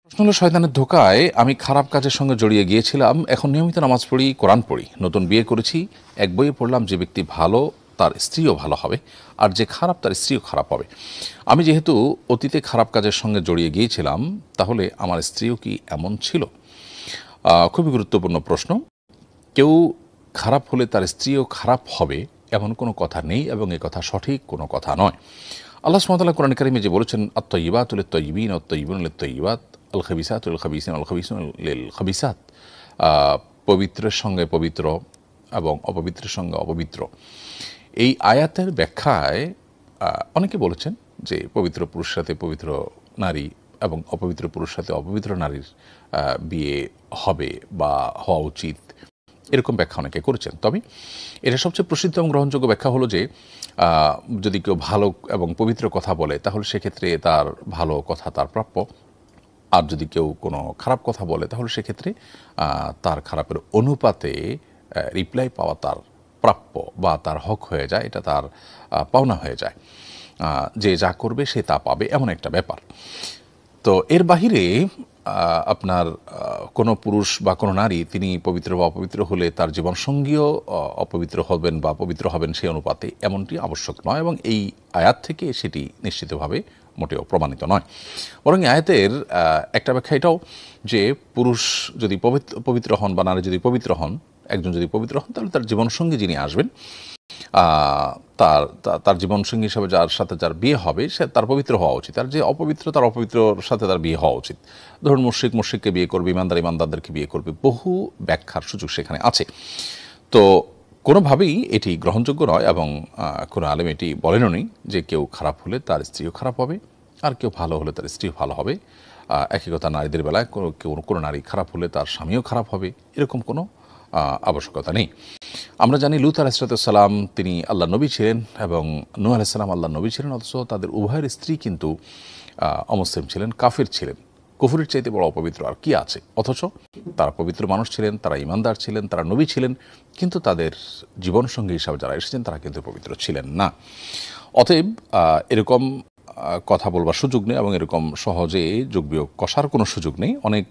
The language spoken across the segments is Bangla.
প্রশ্ন হলো, শয়তানের ধোকায় আমি খারাপ কাজের সঙ্গে জড়িয়ে গিয়েছিলাম। এখন নিয়মিত নামাজ পড়ি, কোরআন পড়ি, নতুন বিয়ে করেছি। এক বইয়ে পড়লাম যে ব্যক্তি ভালো তার স্ত্রীও ভালো হবে, আর যে খারাপ তার স্ত্রীও খারাপ হবে। আমি যেহেতু অতীতে খারাপ কাজের সঙ্গে জড়িয়ে গিয়েছিলাম, তাহলে আমার স্ত্রীও কি এমন ছিল? খুবই গুরুত্বপূর্ণ প্রশ্ন। কেউ খারাপ হলে তার স্ত্রীও খারাপ হবে এমন কোনো কথা নেই, এবং এ কথা সঠিক কোনো কথা নয়। আল্লাহ সুবহানাহু ওয়া তাআলা কোরআন কারীমে যে বলেছেন, আত-তাইয়্যিবাতু লিত-তাইয়্যিবিন ওয়াত-তাইয়্যিবুনা লিত-তাইয়্যিবাত, আল-খাবিসাতু লিল-খাবিসিন ওয়াল-খাবিসুনা লিল-খাবিসাত। পবিত্রের সঙ্গে পবিত্র এবং অপবিত্রের সঙ্গে অপবিত্র। এই আয়াতের ব্যাখ্যায় অনেকে বলেছেন যে পবিত্র পুরুষের সাথে পবিত্র নারী এবং অপবিত্র পুরুষের সাথে অপবিত্র নারীর বিয়ে হবে বা হওয়া উচিত, এরকম ব্যাখ্যা অনেকে করেছেন। তবে এটা সবচেয়ে প্রসিদ্ধ এবং গ্রহণযোগ্য ব্যাখ্যা হলো যে যদি কেউ ভালো এবং পবিত্র কথা বলে, তাহলে সেক্ষেত্রে তার ভালো কথা তার প্রাপ্য। আর যদি কেউ কোনো খারাপ কথা বলে, তাহলে সেক্ষেত্রে তার খারাপের অনুপাতে রিপ্লাই পাওয়া তার প্রাপ্য বা তার হক হয়ে যায়, এটা তার পাওনা হয়ে যায়। যে যা করবে সে তা পাবে, এমন একটা ব্যাপার। তো এর বাহিরে আপনার কোনো পুরুষ বা কোনো নারী তিনি পবিত্র বা অপবিত্র হলে তার জীবনসঙ্গীও অপবিত্র হবেন বা পবিত্র হবেন সেই অনুপাতে, এমনটি আবশ্যক নয়, এবং এই আয়াত থেকে সেটি নিশ্চিতভাবে মোটেও প্রমাণিত নয়। বরং আয়াতের একটা ব্যাখ্যা এটাও যে পুরুষ যদি পবিত্র হন বা নারী যদি পবিত্র হন, একজন যদি পবিত্র হন, তাহলে তার জীবনসঙ্গী যিনি আসবেন, তার তার জীবনসঙ্গী হিসাবে যার সাথে যার বিয়ে হবে, সে তার পবিত্র হওয়া উচিত। আর যে অপবিত্র, তার অপবিত্রর সাথে তার বিয়ে হওয়া উচিত। ধরুন মুশরিককে বিয়ে করবে, ইমানদার ইমানদারদেরকে বিয়ে করবে, বহু ব্যাখ্যার সুযোগ সেখানে আছে। তো কোনোভাবেই এটি গ্রহণযোগ্য নয়, এবং কোনো আলেম এটি বলেনও নি যে কেউ খারাপ হলে তার স্ত্রীও খারাপ হবে, আর কেউ ভালো হলে তার স্ত্রীও ভালো হবে। একই কথা নারীদের বেলায়, কোনো নারী খারাপ হলে তার স্বামীও খারাপ হবে, এরকম কোনো আবশ্যকতা নেই। আমরা জানি লূত আলাইহিসসালাম তিনি আল্লাহর নবী ছিলেন, এবং নূহ আলাইহিস সালাম আল্লাহর নবী ছিলেন, অথচ তাদের উভয়ের স্ত্রী কিন্তু অমুসলিম ছিলেন, কাফির ছিলেন। কুফরের চাইতে বড় অপবিত্র আর কি আছে? অথচ তারা পবিত্র মানুষ ছিলেন, তারা ঈমানদার ছিলেন, তারা নবী ছিলেন, কিন্তু তাদের জীবনসঙ্গী হিসাবে যারা এসেছেন তারা কিন্তু পবিত্র ছিলেন না। অতএব এরকম কথা বলবার সুযোগ নেই, এবং এরকম সহজে যোগ বিয়োগ কষার কোনো সুযোগ নেই। অনেক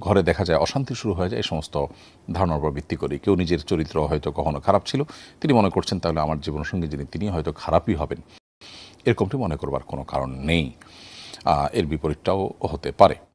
ঘরে দেখা যায় অশান্তি শুরু হয়ে যায় এই সমস্ত ধারণার উপর ভিত্তি করে। কেউ নিজের চরিত্র হয়তো কখনো খারাপ ছিল, তিনি মনে করছেন তাহলে আমার জীবনসঙ্গী যিনি তিনি হয়তো খারাপই হবেন, এরকমটি মনে করবার কোনো কারণ নেই। এর বিপরীতটাও হতে পারে।